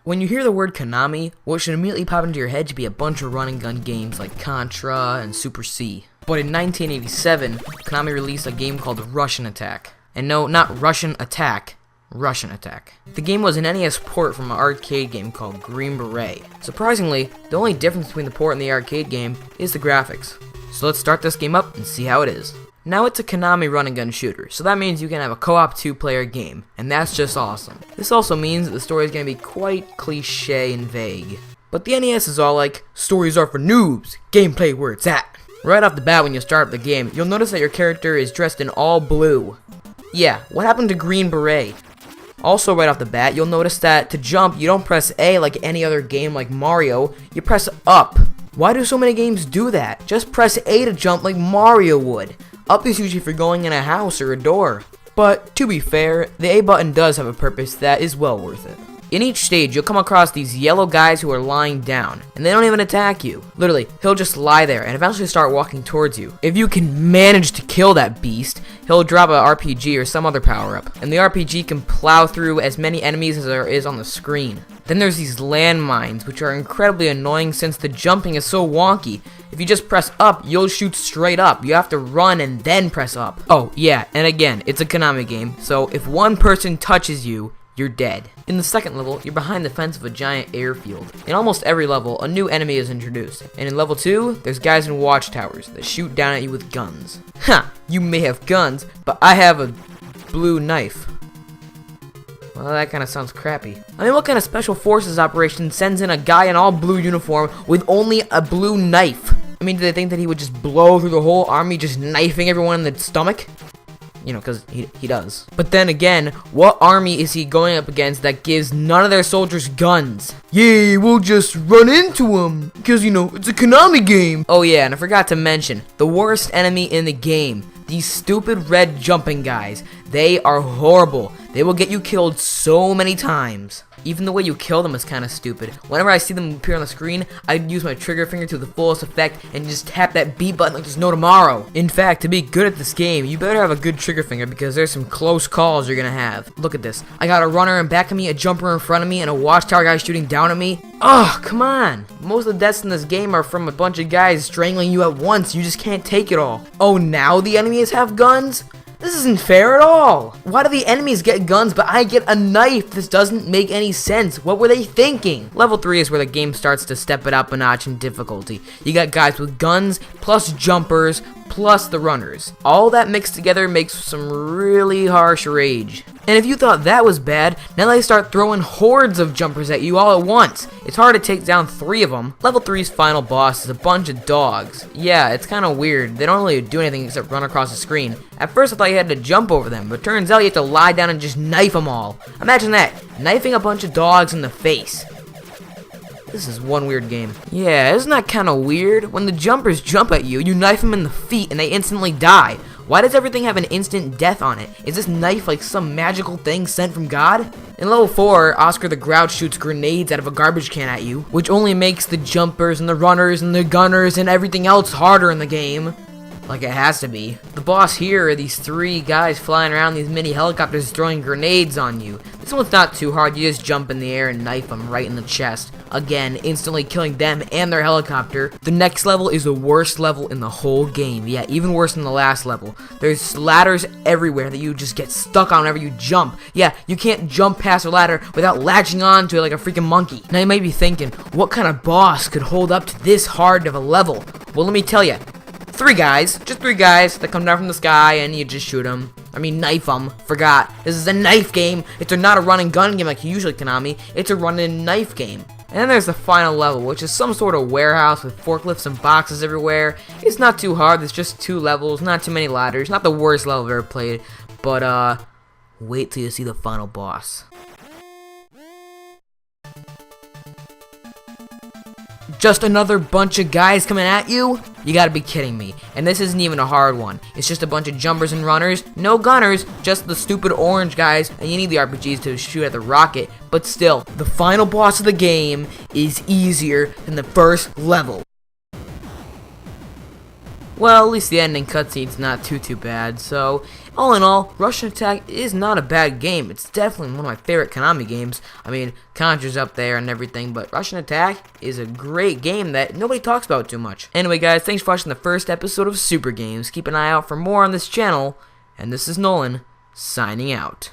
When you hear the word Konami, what should immediately pop into your head should be a bunch of run-and-gun games like Contra and Super C. But in 1987, Konami released a game called Russian Attack. And no, not Russian Attack, Russian Attack. The game was an NES port from an arcade game called Green Beret. Surprisingly, the only difference between the port and the arcade game is the graphics. So let's start this game up and see how it is. Now it's a Konami run-and-gun shooter, so that means you can have a co-op 2-player game, and that's just awesome. This also means that the story is going to be quite cliche and vague. But the NES is all like, stories are for noobs, gameplay where it's at. Right off the bat when you start up the game, you'll notice that your character is dressed in all blue. Yeah, what happened to Green Beret? Also right off the bat, you'll notice that to jump, you don't press A like any other game like Mario, you press up. Why do so many games do that? Just press A to jump like Mario would. Up is usually for going in a house or a door. But to be fair, the A button does have a purpose that is well worth it. In each stage, you'll come across these yellow guys who are lying down, and they don't even attack you. Literally, he'll just lie there and eventually start walking towards you. If you can manage to kill that beast, he'll drop a RPG or some other power-up, and the RPG can plow through as many enemies as there is on the screen. Then there's these landmines, which are incredibly annoying since the jumping is so wonky. If you just press up, you'll shoot straight up. You have to run and then press up. Oh, yeah, and again, it's a Konami game, so if one person touches you, you're dead. In the second level, you're behind the fence of a giant airfield. In almost every level, a new enemy is introduced. And in level 2, there's guys in watchtowers that shoot down at you with guns. Ha! You may have guns, but I have a blue knife. Well, that kind of sounds crappy. I mean, what kind of special forces operation sends in a guy in all blue uniform with only a blue knife? I mean, do they think that he would just blow through the whole army just knifing everyone in the stomach? You know, because he does. But then again, what army is he going up against that gives none of their soldiers guns? Yeah, we'll just run into him, because, you know, it's a Konami game. Oh yeah, and I forgot to mention, the worst enemy in the game. These stupid red jumping guys. They are horrible. They will get you killed so many times. Even the way you kill them is kind of stupid. Whenever I see them appear on the screen, I use my trigger finger to the fullest effect and just tap that B button like there's no tomorrow. In fact, to be good at this game, you better have a good trigger finger because there's some close calls you're gonna have. Look at this. I got a runner in back of me, a jumper in front of me, and a watchtower guy shooting down at me. Oh, come on. Most of the deaths in this game are from a bunch of guys strangling you at once. You just can't take it all. Oh, now the enemies have guns? This isn't fair at all. Why do the enemies get guns but I get a knife? This doesn't make any sense. What were they thinking? Level 3 is where the game starts to step it up a notch in difficulty. You got guys with guns, plus jumpers, plus the runners. All that mixed together makes some really harsh rage. And if you thought that was bad, now they start throwing hordes of jumpers at you all at once. It's hard to take down 3 of them. Level 3's final boss is a bunch of dogs. Yeah, it's kind of weird. They don't really do anything except run across the screen. At first I thought you had to jump over them, but turns out you have to lie down and just knife them all. Imagine that, knifing a bunch of dogs in the face. This is one weird game. Yeah, isn't that kind of weird? When the jumpers jump at you, you knife them in the feet and they instantly die. Why does everything have an instant death on it? Is this knife like some magical thing sent from God? In level 4, Oscar the Grouch shoots grenades out of a garbage can at you, which only makes the jumpers and the runners and the gunners and everything else harder in the game. Like it has to be. The boss here are these 3 guys flying around these mini helicopters throwing grenades on you. This one's not too hard, you just jump in the air and knife them right in the chest. Again, instantly killing them and their helicopter. The next level is the worst level in the whole game. Yeah, even worse than the last level. There's ladders everywhere that you just get stuck on whenever you jump. Yeah, you can't jump past a ladder without latching onto it like a freaking monkey. Now you might be thinking, what kind of boss could hold up to this hard of a level? Well, let me tell you. 3 guys, just 3 guys that come down from the sky and you just shoot them. I mean, knife them. Forgot. This is a knife game. It's not a run and gun game like usually Konami. It's a run and knife game. And then there's the final level, which is some sort of warehouse with forklifts and boxes everywhere. It's not too hard. It's just 2 levels, not too many ladders. Not the worst level I've ever played. But, wait till you see the final boss. Just another bunch of guys coming at you? You gotta be kidding me. And this isn't even a hard one. It's just a bunch of jumpers and runners, no gunners, just the stupid orange guys, and you need the RPGs to shoot at the rocket. But still, the final boss of the game is easier than the first level. Well, at least the ending cutscene's not too bad, so All in all, Russian Attack is not a bad game. It's definitely one of my favorite Konami games. I mean, Contra's up there and everything, but Russian Attack is a great game that nobody talks about too much. Anyway, guys, thanks for watching the first episode of Super Games. Keep an eye out for more on this channel, and this is Nolan, signing out.